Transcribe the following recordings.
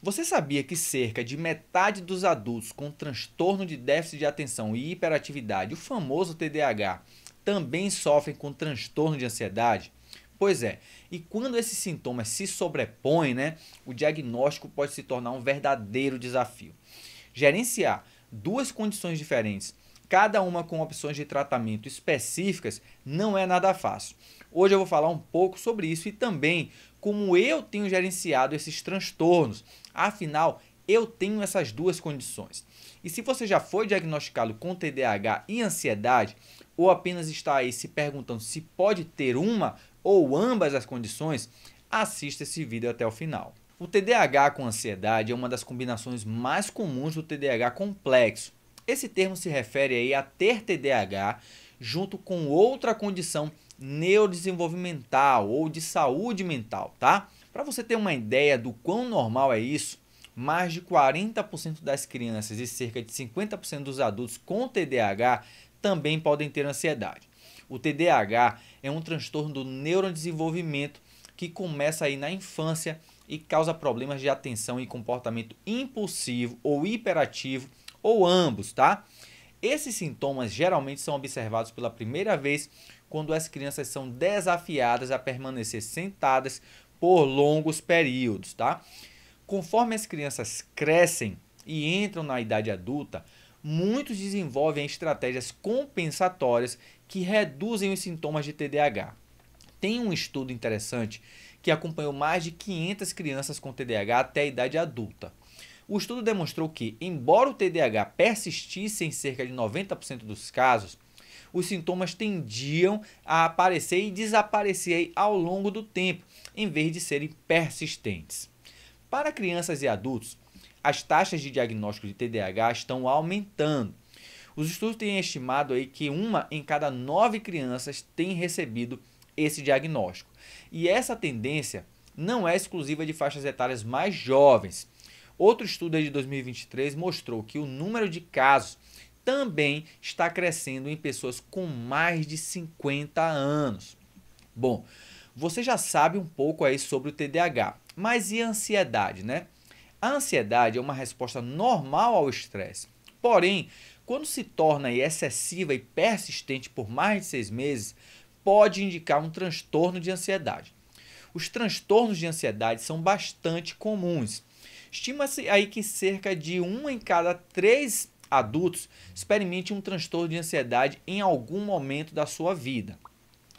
Você sabia que cerca de metade dos adultos com transtorno de déficit de atenção e hiperatividade, o famoso TDAH, também sofrem com transtorno de ansiedade? Pois é, e quando esses sintomas se sobrepõem, o diagnóstico pode se tornar um verdadeiro desafio. Gerenciar duas condições diferentes, cada uma com opções de tratamento específicas, não é nada fácil. Hoje eu vou falar um pouco sobre isso e também como eu tenho gerenciado esses transtornos. Afinal, eu tenho essas duas condições. E se você já foi diagnosticado com TDAH e ansiedade, ou apenas está aí se perguntando se pode ter uma ou ambas as condições, assista esse vídeo até o final. O TDAH com ansiedade é uma das combinações mais comuns do TDAH complexo. Esse termo se refere aí a ter TDAH junto com outra condição neurodesenvolvimental ou de saúde mental, tá? Para você ter uma ideia do quão normal é isso, mais de 40% das crianças e cerca de 50% dos adultos com TDAH também podem ter ansiedade. O TDAH é um transtorno do neurodesenvolvimento que começa aí na infância e causa problemas de atenção e comportamento impulsivo ou hiperativo ou ambos, tá? Esses sintomas geralmente são observados pela primeira vez quando as crianças são desafiadas a permanecer sentadas por longos períodos, tá? Conforme as crianças crescem e entram na idade adulta, muitos desenvolvem estratégias compensatórias que reduzem os sintomas de TDAH. Tem um estudo interessante que acompanhou mais de 500 crianças com TDAH até a idade adulta. O estudo demonstrou que, embora o TDAH persistisse em cerca de 90% dos casos, os sintomas tendiam a aparecer e desaparecer ao longo do tempo, em vez de serem persistentes. Para crianças e adultos, as taxas de diagnóstico de TDAH estão aumentando. Os estudos têm estimado aí que 1 em cada 9 crianças tem recebido esse diagnóstico. E essa tendência não é exclusiva de faixas etárias mais jovens. Outro estudo de 2023 mostrou que o número de casos também está crescendo em pessoas com mais de 50 anos. Bom, você já sabe um pouco aí sobre o TDAH, mas e a ansiedade, né? A ansiedade é uma resposta normal ao estresse. Porém, quando se torna excessiva e persistente por mais de 6 meses, pode indicar um transtorno de ansiedade. Os transtornos de ansiedade são bastante comuns. Estima-se aí que cerca de 1 em cada 3 adultos experimente um transtorno de ansiedade em algum momento da sua vida.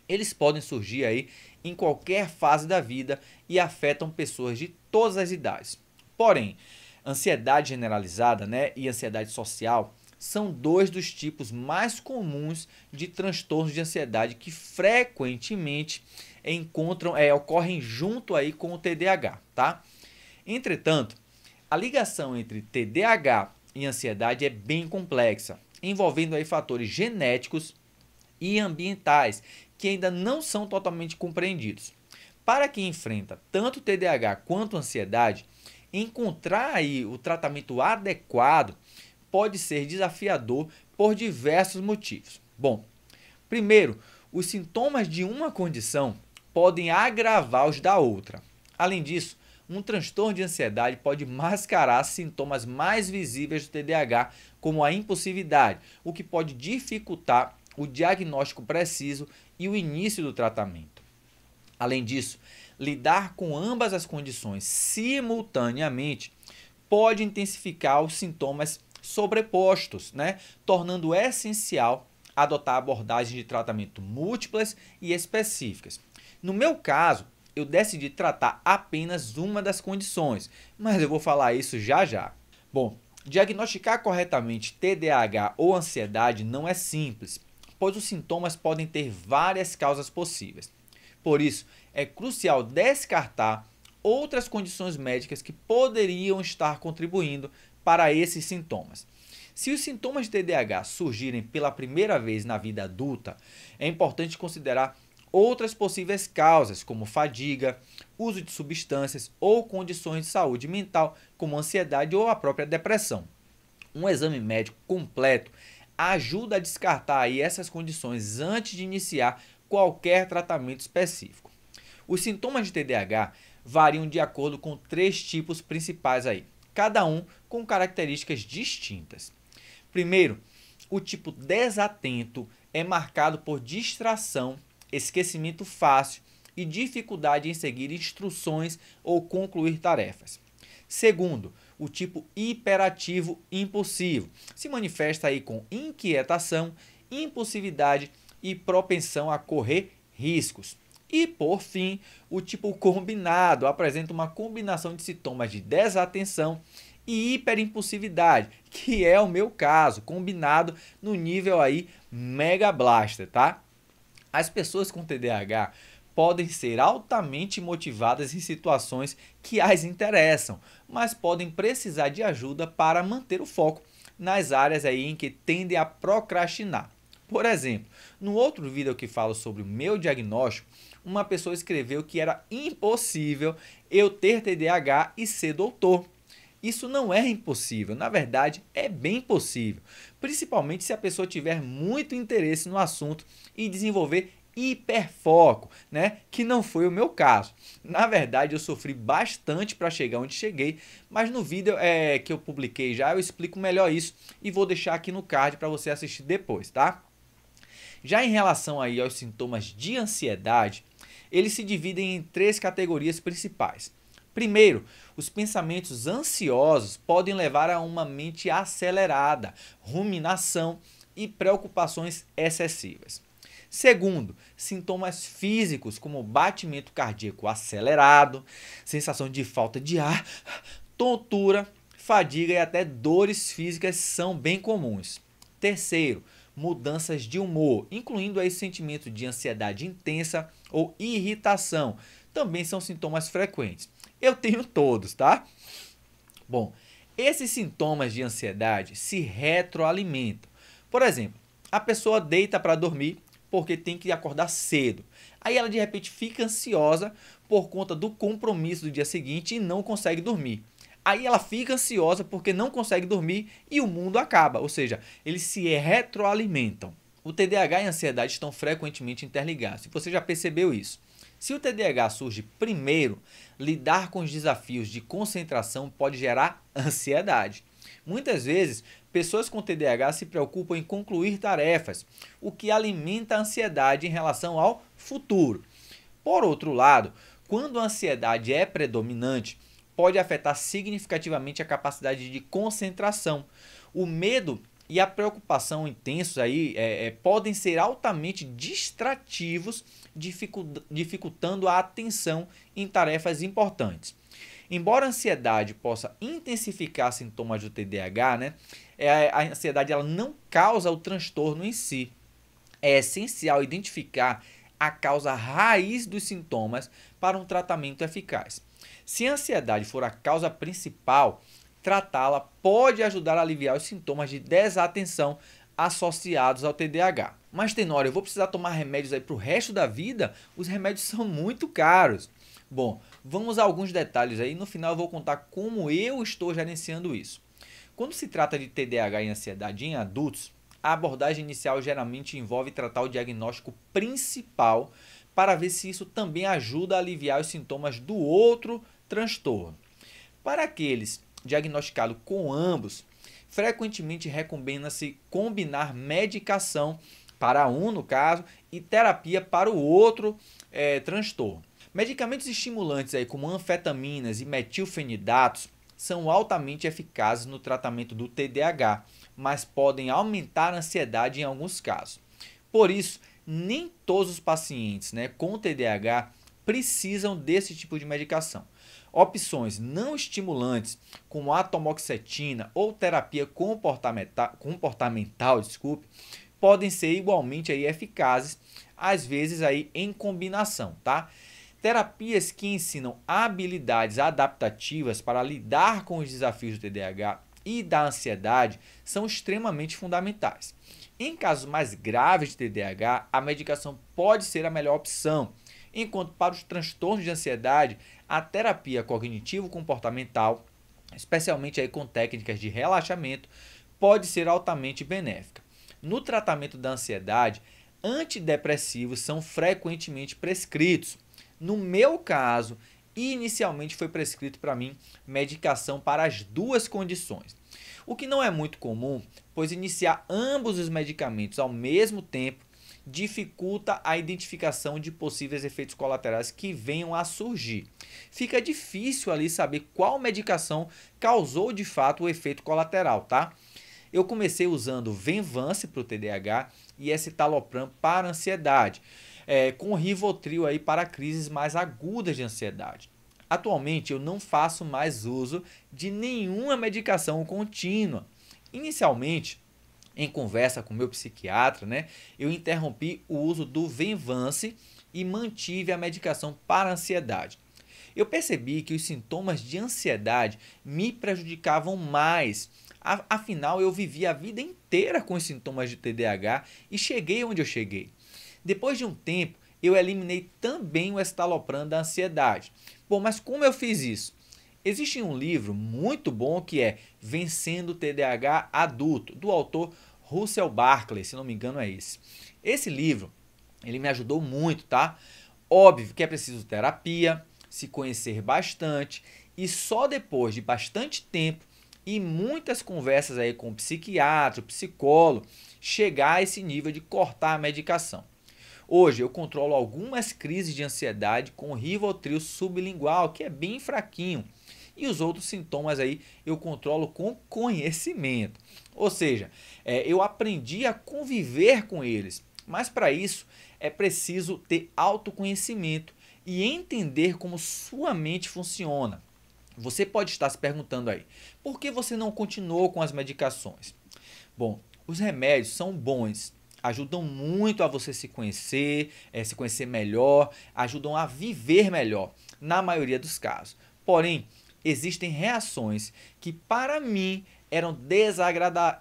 Eles podem surgir aí em qualquer fase da vida e afetam pessoas de todas as idades. Porém, ansiedade generalizada, e ansiedade social são dois dos tipos mais comuns de transtornos de ansiedade que frequentemente ocorrem junto aí com o TDAH, tá? Entretanto, a ligação entre TDAH e ansiedade é bem complexa, envolvendo aí fatores genéticos e ambientais que ainda não são totalmente compreendidos. Para quem enfrenta tanto TDAH quanto ansiedade, encontrar aí o tratamento adequado pode ser desafiador por diversos motivos. Bom, primeiro, os sintomas de uma condição podem agravar os da outra. Além disso, um transtorno de ansiedade pode mascarar sintomas mais visíveis do TDAH, como a impulsividade, o que pode dificultar o diagnóstico preciso e o início do tratamento. Além disso, lidar com ambas as condições simultaneamente pode intensificar os sintomas sobrepostos, tornando essencial adotar abordagens de tratamento múltiplas e específicas. No meu caso, eu decidi tratar apenas uma das condições, mas eu vou falar isso já já. Bom, diagnosticar corretamente TDAH ou ansiedade não é simples, pois os sintomas podem ter várias causas possíveis. Por isso, é crucial descartar outras condições médicas que poderiam estar contribuindo para esses sintomas. Se os sintomas de TDAH surgirem pela primeira vez na vida adulta, é importante considerar outras possíveis causas, como fadiga, uso de substâncias ou condições de saúde mental, como ansiedade ou a própria depressão. Um exame médico completo ajuda a descartar aí essas condições antes de iniciar qualquer tratamento específico. Os sintomas de TDAH variam de acordo com 3 tipos principais aí, cada um com características distintas. Primeiro, o tipo desatento é marcado por distração, esquecimento fácil e dificuldade em seguir instruções ou concluir tarefas. Segundo, o tipo hiperativo impulsivo se manifesta aí com inquietação, impulsividade e propensão a correr riscos. E, por fim, o tipo combinado apresenta uma combinação de sintomas de desatenção e hiperimpulsividade, que é o meu caso, combinado no nível aí Mega Blaster, tá? As pessoas com TDAH podem ser altamente motivadas em situações que as interessam, mas podem precisar de ajuda para manter o foco nas áreas aí em que tendem a procrastinar. Por exemplo, no outro vídeo que falo sobre o meu diagnóstico, uma pessoa escreveu que era impossível eu ter TDAH e ser doutor. Isso não é impossível, na verdade é bem possível, principalmente se a pessoa tiver muito interesse no assunto e desenvolver hiperfoco, né? Que não foi o meu caso. Na verdade, eu sofri bastante para chegar onde cheguei, mas no vídeo que eu publiquei já eu explico melhor isso e vou deixar aqui no card para você assistir depois, tá? Já em relação aí aos sintomas de ansiedade, eles se dividem em 3 categorias principais. Primeiro, os pensamentos ansiosos podem levar a uma mente acelerada, ruminação e preocupações excessivas. Segundo, sintomas físicos como batimento cardíaco acelerado, sensação de falta de ar, tontura, fadiga e até dores físicas são bem comuns. Terceiro, mudanças de humor, incluindo aí sentimento de ansiedade intensa ou irritação, também são sintomas frequentes. Eu tenho todos, tá? Bom, esses sintomas de ansiedade se retroalimentam. Por exemplo, a pessoa deita para dormir porque tem que acordar cedo. Aí ela de repente fica ansiosa por conta do compromisso do dia seguinte e não consegue dormir. Aí ela fica ansiosa porque não consegue dormir e o mundo acaba, ou seja, eles se retroalimentam. O TDAH e a ansiedade estão frequentemente interligados, e você já percebeu isso. Se o TDAH surge primeiro, lidar com os desafios de concentração pode gerar ansiedade. Muitas vezes, pessoas com TDAH se preocupam em concluir tarefas, o que alimenta a ansiedade em relação ao futuro. Por outro lado, quando a ansiedade é predominante, pode afetar significativamente a capacidade de concentração. O medo e a preocupação intensos aí podem ser altamente distrativos, dificultando a atenção em tarefas importantes. Embora a ansiedade possa intensificar sintomas do TDAH, né, a ansiedade ela não causa o transtorno em si. É essencial identificar a causa raiz dos sintomas para um tratamento eficaz. Se a ansiedade for a causa principal, tratá-la pode ajudar a aliviar os sintomas de desatenção associados ao TDAH. Mas, Tenório, eu vou precisar tomar remédios aí para o resto da vida? Os remédios são muito caros. Bom, vamos a alguns detalhes aí. No final eu vou contar como eu estou gerenciando isso. Quando se trata de TDAH e ansiedade em adultos, a abordagem inicial geralmente envolve tratar o diagnóstico principal para ver se isso também ajuda a aliviar os sintomas do outro transtorno. Para aqueles diagnosticados com ambos, frequentemente recomenda-se combinar medicação para um, no caso, e terapia para o outro transtorno. Medicamentos estimulantes aí, como anfetaminas e metilfenidatos são altamente eficazes no tratamento do TDAH, mas podem aumentar a ansiedade em alguns casos. Por isso, nem todos os pacientes com TDAH precisam desse tipo de medicação. Opções não estimulantes, como atomoxetina ou terapia comportamental, podem ser igualmente eficazes, às vezes em combinação, tá? Terapias que ensinam habilidades adaptativas para lidar com os desafios do TDAH e da ansiedade são extremamente fundamentais. Em casos mais graves de TDAH, a medicação pode ser a melhor opção, enquanto para os transtornos de ansiedade, a terapia cognitivo-comportamental, especialmente com técnicas de relaxamento, pode ser altamente benéfica. No tratamento da ansiedade, antidepressivos são frequentemente prescritos. No meu caso, e inicialmente foi prescrito para mim medicação para as duas condições. O que não é muito comum, pois iniciar ambos os medicamentos ao mesmo tempo dificulta a identificação de possíveis efeitos colaterais que venham a surgir. Fica difícil ali saber qual medicação causou de fato o efeito colateral, tá? Eu comecei usando Venvance para o TDAH e escitalopram para a ansiedade, com Rivotril aí para crises mais agudas de ansiedade. Atualmente eu não faço mais uso de nenhuma medicação contínua. Inicialmente, em conversa com meu psiquiatra, eu interrompi o uso do Venvance e mantive a medicação para a ansiedade. Eu percebi que os sintomas de ansiedade me prejudicavam mais. Afinal, eu vivi a vida inteira com os sintomas de TDAH e cheguei onde eu cheguei. Depois de um tempo, eu eliminei também o escitalopram da ansiedade. Bom, mas como eu fiz isso? Existe um livro muito bom que é Vencendo o TDAH Adulto, do autor Russell Barkley, se não me engano é esse. Esse livro, ele me ajudou muito, tá? Óbvio que é preciso terapia, se conhecer bastante e só depois de bastante tempo e muitas conversas aí com o psiquiatra, o psicólogo, chegar a esse nível de cortar a medicação. Hoje eu controlo algumas crises de ansiedade com Rivotril sublingual, que é bem fraquinho. E os outros sintomas aí eu controlo com conhecimento. Ou seja, eu aprendi a conviver com eles. Mas para isso é preciso ter autoconhecimento e entender como sua mente funciona. Você pode estar se perguntando aí, por que você não continuou com as medicações? Bom, os remédios são bons, ajudam muito a você se conhecer melhor, ajudam a viver melhor, na maioria dos casos. Porém, existem reações que para mim eram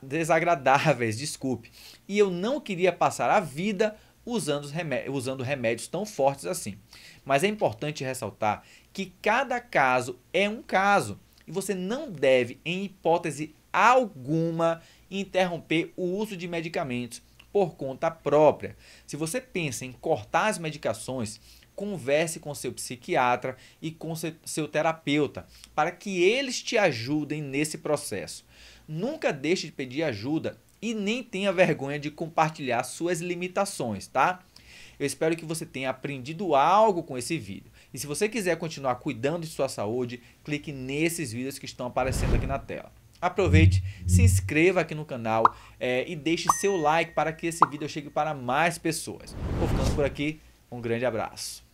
desagradáveis, desculpe, e eu não queria passar a vida usando remédios tão fortes assim. Mas é importante ressaltar que cada caso é um caso e você não deve, em hipótese alguma, interromper o uso de medicamentos por conta própria. Se você pensa em cortar as medicações, converse com seu psiquiatra e com seu terapeuta para que eles te ajudem nesse processo. Nunca deixe de pedir ajuda e nem tenha vergonha de compartilhar suas limitações, tá? Eu espero que você tenha aprendido algo com esse vídeo. E se você quiser continuar cuidando de sua saúde, clique nesses vídeos que estão aparecendo aqui na tela. Aproveite, se inscreva aqui no canal e deixe seu like para que esse vídeo chegue para mais pessoas. Vou ficando por aqui, um grande abraço.